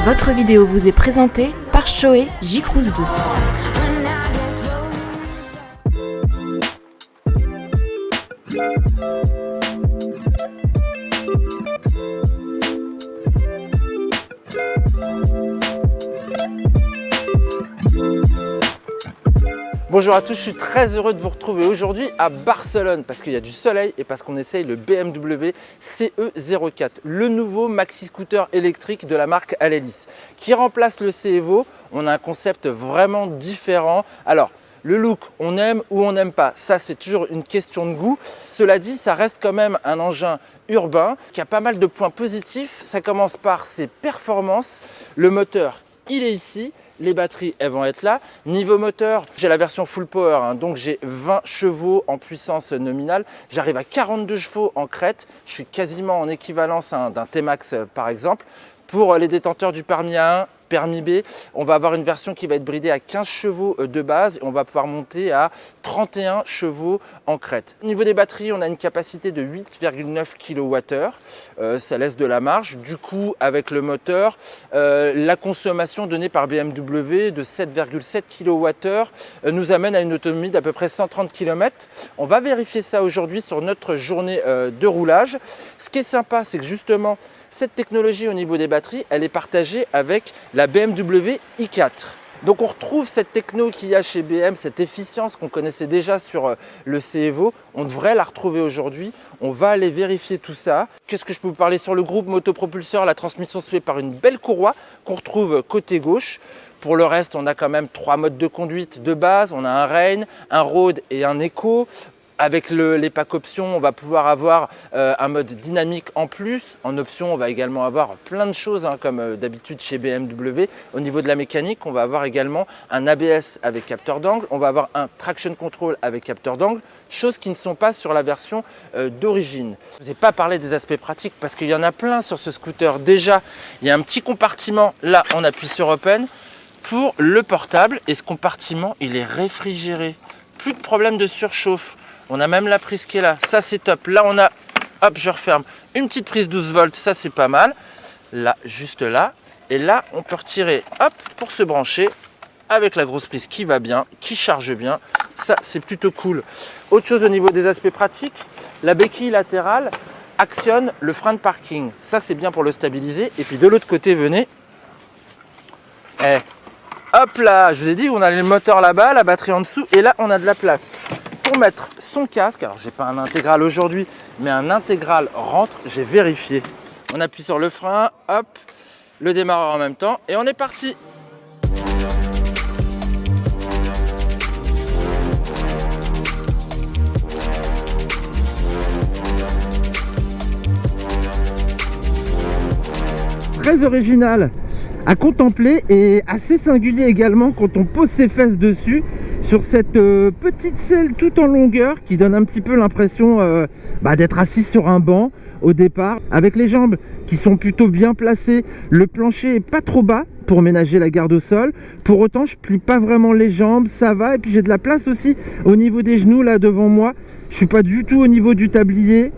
Votre vidéo vous est présentée par Shoei J-Cruise 2. Bonjour à tous, je suis très heureux de vous retrouver aujourd'hui à Barcelone parce qu'il y a du soleil et parce qu'on essaye le BMW CE04, le nouveau maxi scooter électrique de la marque Alelis qui remplace le CEVO. On a un concept vraiment différent. Alors, le look, on aime ou on n'aime pas, ça c'est toujours une question de goût. Cela dit, ça reste quand même un engin urbain qui a pas mal de points positifs. Ça commence par ses performances. Le moteur, il est ici. Les batteries, elles vont être là. Niveau moteur, j'ai la version full power, donc j'ai 20 chevaux en puissance nominale. J'arrive à 42 chevaux en crête. Je suis quasiment en équivalence d'un T-Max par exemple. Pour les détenteurs du permis A1, permis B, on va avoir une version qui va être bridée à 15 chevaux de base et on va pouvoir monter à 31 chevaux en crête. Au niveau des batteries, on a une capacité de 8,9 kWh, ça laisse de la marge. Du coup, avec le moteur, la consommation donnée par BMW de 7,7 kWh nous amène à une autonomie d'à peu près 130 km. On va vérifier ça aujourd'hui sur notre journée de roulage. Ce qui est sympa, c'est que justement, cette technologie au niveau des batteries, elle est partagée avec la BMW i4. Donc on retrouve cette techno qu'il y a chez BM, cette efficience qu'on connaissait déjà sur le CEVO. On devrait la retrouver aujourd'hui. On va aller vérifier tout ça. Qu'est-ce que je peux vous parler sur le groupe motopropulseur? La transmission se fait par une belle courroie qu'on retrouve côté gauche. Pour le reste, on a quand même 3 modes de conduite de base. On a un Rain, un Road et un Eco. Avec les packs options, on va pouvoir avoir un mode dynamique en plus. En option, on va également avoir plein de choses, comme d'habitude chez BMW. Au niveau de la mécanique, on va avoir également un ABS avec capteur d'angle. On va avoir un traction control avec capteur d'angle, choses qui ne sont pas sur la version d'origine. Je ne vous ai pas parlé des aspects pratiques parce qu'il y en a plein sur ce scooter. Déjà, il y a un petit compartiment. Là, on appuie sur Open pour le portable. Et ce compartiment, il est réfrigéré. Plus de problème de surchauffe. On a même la prise qui est là, ça c'est top. Là on a, hop je referme, une petite prise 12 volts, ça c'est pas mal. Là, juste là. Et là on peut retirer, hop, pour se brancher avec la grosse prise qui va bien, qui charge bien. Ça c'est plutôt cool. Autre chose au niveau des aspects pratiques, la béquille latérale actionne le frein de parking. Ça c'est bien pour le stabiliser. Et puis de l'autre côté, venez. Hop là, je vous ai dit, on a le moteur là-bas, la batterie en dessous. Et là on a de la place. Pour mettre son casque, alors j'ai pas un intégral aujourd'hui, mais un intégral rentre, j'ai vérifié. On appuie sur le frein, hop, le démarreur en même temps et on est parti. Très original à contempler et assez singulier également quand on pose ses fesses dessus sur cette petite selle tout en longueur qui donne un petit peu l'impression d'être assis sur un banc au départ, avec les jambes qui sont plutôt bien placées. Le plancher est pas trop bas pour ménager la garde au sol. Pour autant, je plie pas vraiment les jambes, ça va. Et puis j'ai de la place aussi au niveau des genoux là devant moi. Je suis pas du tout au niveau du tablier.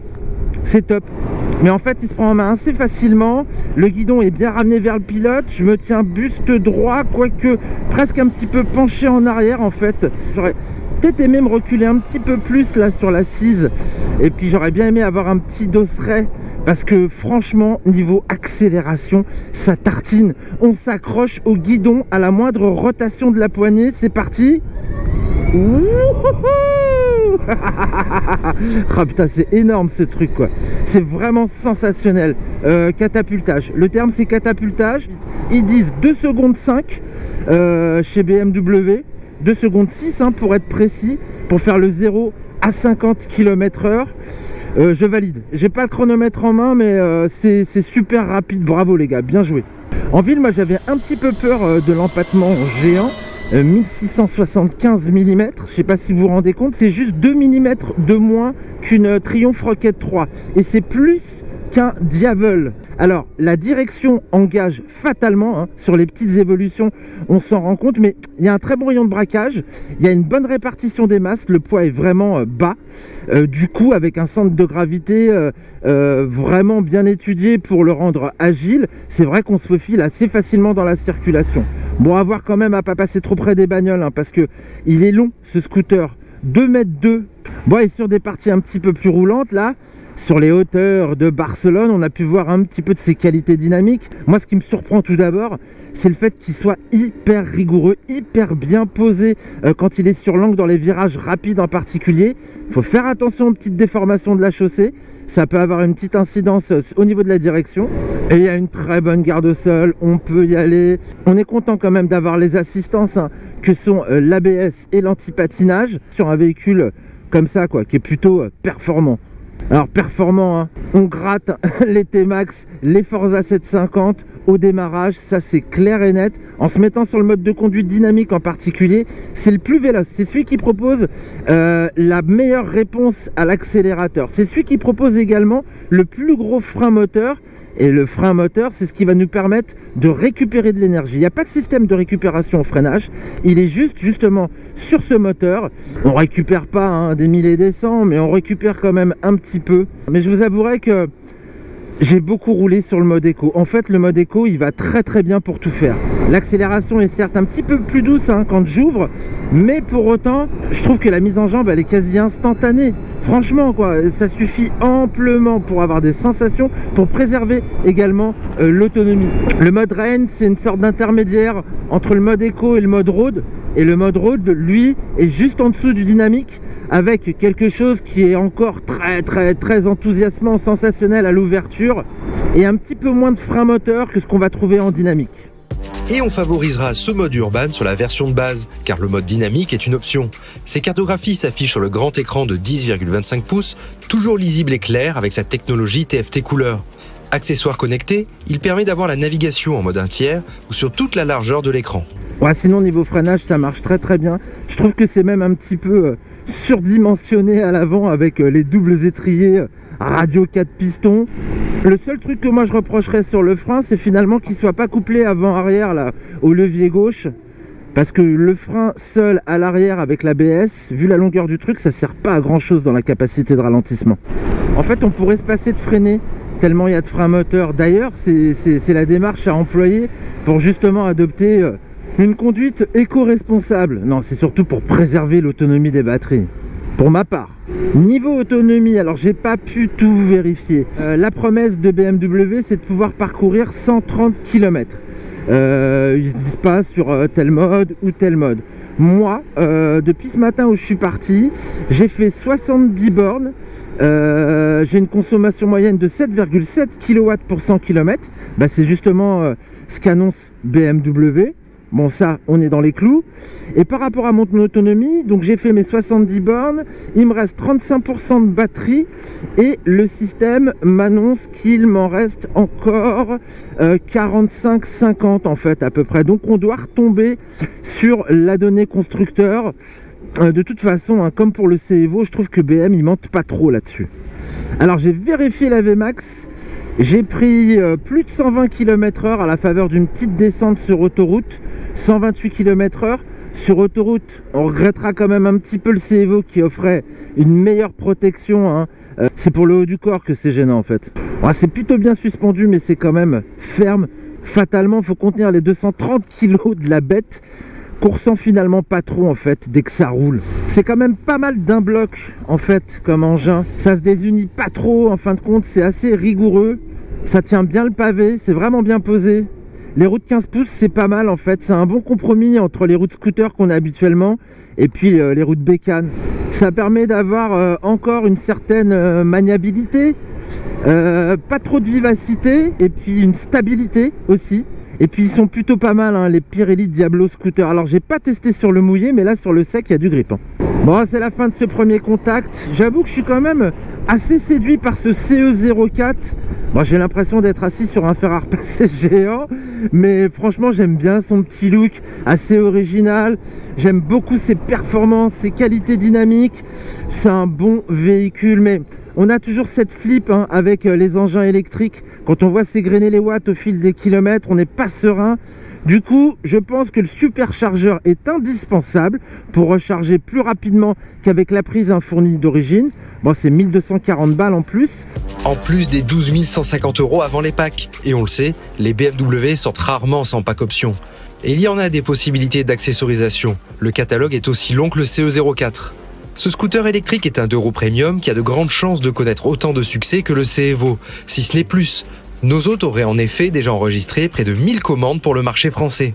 C'est top. Mais en fait, il se prend en main assez facilement. Le guidon est bien ramené vers le pilote. Je me tiens buste droit, quoique presque un petit peu penché en arrière en fait. J'aurais peut-être aimé me reculer un petit peu plus là sur l'assise. Et puis j'aurais bien aimé avoir un petit dosseret. Parce que franchement, niveau accélération, ça tartine. On s'accroche au guidon à la moindre rotation de la poignée. C'est parti. Oh putain, c'est énorme ce truc quoi. C'est vraiment sensationnel. Catapultage. Le terme c'est catapultage. Ils disent 2 secondes 5 chez BMW. 2 secondes 6 pour être précis. Pour faire le 0 à 50 km/h. Je valide. J'ai pas le chronomètre en main mais c'est super rapide. Bravo les gars, bien joué. En ville, moi j'avais un petit peu peur de l'empattement géant. 1675 mm, je sais pas si vous vous rendez compte, c'est juste 2 mm de moins qu'une Triumph Rocket 3 et c'est plus qu'un diable. Alors, la direction engage fatalement, sur les petites évolutions, on s'en rend compte, mais il y a un très bon rayon de braquage, il y a une bonne répartition des masses, le poids est vraiment bas, du coup, avec un centre de gravité vraiment bien étudié pour le rendre agile, c'est vrai qu'on se faufile assez facilement dans la circulation. Bon, à voir quand même à pas passer trop près des bagnoles, parce que il est long, ce scooter, 2,2 m. Bon, et sur des parties un petit peu plus roulantes, là, sur les hauteurs de Barcelone, on a pu voir un petit peu de ses qualités dynamiques. Moi, ce qui me surprend tout d'abord, c'est le fait qu'il soit hyper rigoureux, hyper bien posé quand il est sur l'angle dans les virages rapides en particulier. Il faut faire attention aux petites déformations de la chaussée. Ça peut avoir une petite incidence au niveau de la direction. Et il y a une très bonne garde au sol, on peut y aller. On est content quand même d'avoir les assistances que sont l'ABS et l'anti-patinage sur un véhicule comme ça, qui est plutôt performant. Alors performant, on gratte les T-Max, les Forza 750 au démarrage, ça c'est clair et net. En se mettant sur le mode de conduite dynamique en particulier, c'est le plus véloce. C'est celui qui propose la meilleure réponse à l'accélérateur. C'est celui qui propose également le plus gros frein moteur. Et le frein moteur, c'est ce qui va nous permettre de récupérer de l'énergie. Il n'y a pas de système de récupération au freinage. Il est justement sur ce moteur. On récupère pas des 1000 et des 100, mais on récupère quand même un petit peu. Mais je vous avouerai que j'ai beaucoup roulé sur le mode éco. En fait, le mode éco, il va très très bien pour tout faire. L'accélération est certes un petit peu plus douce quand j'ouvre, mais pour autant, je trouve que la mise en jambe, elle est quasi instantanée. Franchement, ça suffit amplement pour avoir des sensations, pour préserver également l'autonomie. Le mode Rain, c'est une sorte d'intermédiaire entre le mode éco et le mode road. Et le mode road, lui, est juste en dessous du dynamique, avec quelque chose qui est encore très très très enthousiasmant, sensationnel à l'ouverture, et un petit peu moins de frein moteur que ce qu'on va trouver en dynamique. Et on favorisera ce mode urban sur la version de base, car le mode dynamique est une option. Ces cartographies s'affichent sur le grand écran de 10,25 pouces, toujours lisible et clair avec sa technologie TFT couleur. Accessoire connecté, il permet d'avoir la navigation en mode 1/3 ou sur toute la largeur de l'écran. Ouais, sinon niveau freinage ça marche très très bien. Je trouve que c'est même un petit peu surdimensionné à l'avant avec les doubles étriers radio 4 pistons. Le seul truc que moi je reprocherais sur le frein, c'est finalement qu'il soit pas couplé avant-arrière là au levier gauche. Parce que le frein seul à l'arrière avec l'ABS, vu la longueur du truc, ça sert pas à grand chose dans la capacité de ralentissement. En fait, on pourrait se passer de freiner tellement il y a de frein moteur. D'ailleurs, c'est la démarche à employer pour justement adopter une conduite éco-responsable. Non, c'est surtout pour préserver l'autonomie des batteries. Pour ma part, niveau autonomie, alors j'ai pas pu tout vérifier. La promesse de BMW, c'est de pouvoir parcourir 130 km. Ils se disent pas sur tel mode ou tel mode. Moi, depuis ce matin où je suis parti, j'ai fait 70 bornes. J'ai une consommation moyenne de 7,7 kW pour 100 km. C'est justement ce qu'annonce BMW. Bon, ça, on est dans les clous. Et par rapport à mon autonomie, donc j'ai fait mes 70 bornes, il me reste 35% de batterie et le système m'annonce qu'il m'en reste encore 45-50 en fait à peu près. Donc on doit retomber sur la donnée constructeur. De toute façon, comme pour le CEVO, je trouve que BM, il mente pas trop là-dessus. Alors j'ai vérifié la VMAX. J'ai pris plus de 120 km/h à la faveur d'une petite descente sur autoroute, 128 km/h. Sur autoroute, on regrettera quand même un petit peu le CEVO qui offrait une meilleure protection. C'est pour le haut du corps que c'est gênant en fait. C'est plutôt bien suspendu, mais c'est quand même ferme. Fatalement, il faut contenir les 230 kg de la bête qu'on ressent finalement pas trop en fait dès que ça roule. C'est quand même pas mal d'un bloc en fait comme engin. Ça se désunit pas trop en fin de compte, c'est assez rigoureux. Ça tient bien le pavé, c'est vraiment bien posé. Les roues de 15 pouces, c'est pas mal en fait. C'est un bon compromis entre les roues de scooter qu'on a habituellement et puis les roues de bécane. Ça permet d'avoir encore une certaine maniabilité, pas trop de vivacité et puis une stabilité aussi. Et puis ils sont plutôt pas mal, les Pirelli Diablo Scooter. Alors j'ai pas testé sur le mouillé, mais là sur le sec, il y a du grip. Bon, c'est la fin de ce premier contact. J'avoue que je suis quand même assez séduit par ce CE04. Bon, j'ai l'impression d'être assis sur un fer à repasser géant, mais franchement j'aime bien son petit look assez original. J'aime beaucoup ses performances, ses qualités dynamiques. C'est un bon véhicule, mais On a toujours cette flip avec les engins électriques. Quand on voit s'égrener les watts au fil des kilomètres, on n'est pas serein. Du coup, je pense que le superchargeur est indispensable pour recharger plus rapidement qu'avec la prise fournie d'origine. Bon, c'est 1240 balles en plus. En plus des 12 150 € avant les packs. Et on le sait, les BMW sortent rarement sans pack option. Et il y en a des possibilités d'accessorisation. Le catalogue est aussi long que le CE04. Ce scooter électrique est un 2 roues premium qui a de grandes chances de connaître autant de succès que le CEVO, si ce n'est plus. Nos hôtes auraient en effet déjà enregistré près de 1000 commandes pour le marché français.